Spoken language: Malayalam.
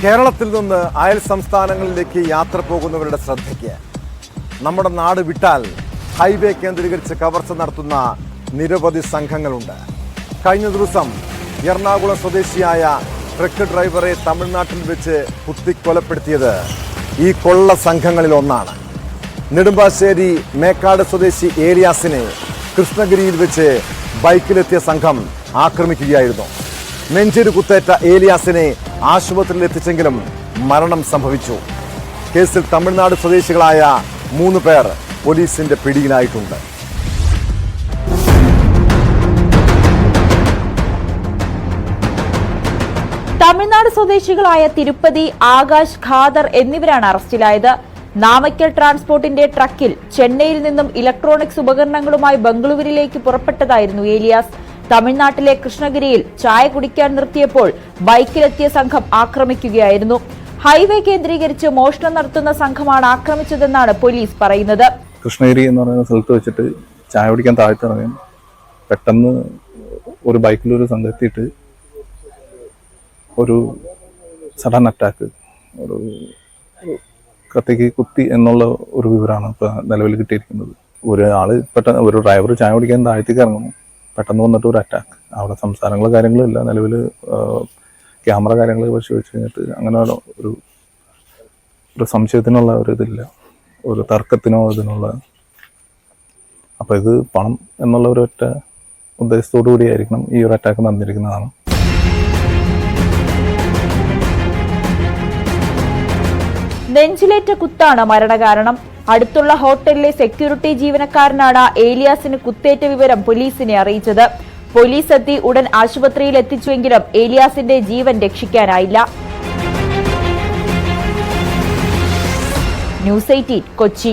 കേരളത്തിൽ നിന്ന് അയൽ സംസ്ഥാനങ്ങളിലേക്ക് യാത്ര പോകുന്നവരുടെ ശ്രദ്ധയ്ക്ക് നമ്മുടെ നാട് വിട്ടാൽ ഹൈവേ കേന്ദ്രീകരിച്ച് കവർച്ച നടത്തുന്ന നിരവധി സംഘങ്ങളുണ്ട്. കഴിഞ്ഞ ദിവസം എറണാകുളം സ്വദേശിയായ ട്രക്ക് ഡ്രൈവറെ തമിഴ്നാട്ടിൽ വെച്ച് കുത്തിക്കൊലപ്പെടുത്തിയത് ഈ കൊള്ള സംഘങ്ങളിൽ ഒന്നാണ്. നെടുമ്പാശ്ശേരി മേക്കാട് സ്വദേശി ഏലിയാസിനെ കൃഷ്ണഗിരിയിൽ വെച്ച് ബൈക്കിലെത്തിയ സംഘം ആക്രമിക്കുകയായിരുന്നു. നെഞ്ചിരു കുത്തേറ്റ ഏലിയാസിനെ ആശുപത്രിയിൽ എത്തിച്ചെങ്കിലും മരണം സംഭവിച്ചു. കേസിൽ തമിഴ്നാട് സ്വദേശികളായ 3 പേർ പോലീസിന്റെ പിടിയിലായിട്ടുണ്ട്. തമിഴ്നാട് സ്വദേശികളായ തിരുപ്പതി, ആകാശ്, ഖാദർ എന്നിവരാണ് അറസ്റ്റിലായത്. നാമക്കൽ ട്രാൻസ്പോർട്ടിന്റെ ട്രക്കിൽ ചെന്നൈയിൽ നിന്നും ഇലക്ട്രോണിക്സ് ഉപകരണങ്ങളുമായി ബംഗളൂരുവിലേക്ക് പുറപ്പെട്ടതായിരുന്നു ഏലിയാസ്. തമിഴ്നാട്ടിലെ കൃഷ്ണഗിരിയിൽ ചായ കുടിക്കാൻ നിർത്തിയപ്പോൾ ബൈക്കിലെത്തിയ സംഘം ആക്രമിക്കുകയായിരുന്നു. ഹൈവേ കേന്ദ്രീകരിച്ച് മോഷണം നടത്തുന്ന സംഘമാണ് ആക്രമിച്ചതെന്നാണ് പോലീസ് പറയുന്നത്. കൃഷ്ണഗിരി എന്ന് പറയുന്ന സ്ഥലത്ത് വെച്ചിട്ട് ചായ കുടിക്കാൻ താഴ്ത്തിറങ്ങി പെട്ടെന്ന് ഒരു ബൈക്കിലൊരു സംഘത്തിയിട്ട് ഒരു സഡൻ അറ്റാക്ക്, ഒരു കത്തിക്ക് കുത്തി എന്നുള്ള ഒരു വിവരമാണ് ഇപ്പോൾ നിലവിൽ കിട്ടിയിരിക്കുന്നത്. ഒരു ഡ്രൈവർ ചായ കുടിക്കാൻ താഴ്ത്തേക്ക് ഇറങ്ങുന്നു, പെട്ടെന്ന് വന്നിട്ട് ഒരു അറ്റാക്ക്. അവിടെ സംസാരങ്ങളോ കാര്യങ്ങളോ ഇല്ല. നിലവിൽ ക്യാമറ കാര്യങ്ങൾ പരിശോധിച്ച് കഴിഞ്ഞിട്ട് അങ്ങനെ ഒരു സംശയത്തിനുള്ള ഒരു ഇതില്ല, ഒരു തർക്കത്തിനോ ഇതിനുള്ള. അപ്പോൾ ഇത് പണം എന്നുള്ള ഒരൊറ്റ ഉദ്ദേശത്തോടു കൂടിയായിരിക്കണം ഈ ഒരു അറ്റാക്ക് നടന്നിരിക്കുന്നതാണ്. നെഞ്ചിലേറ്റ കുത്താണ് മരണകാരണം. അടുത്തുള്ള ഹോട്ടലിലെ സെക്യൂരിറ്റി ജീവനക്കാരനാണ് ഏലിയാസിന് കുത്തേറ്റ വിവരം പോലീസിനെ അറിയിച്ചത്. പോലീസ് എത്തി ഉടൻ ആശുപത്രിയിൽ എത്തിച്ചുവെങ്കിലും ഏലിയാസിന്റെ ജീവൻ രക്ഷിക്കാനായില്ല. ന്യൂസ് 18 കൊച്ചി.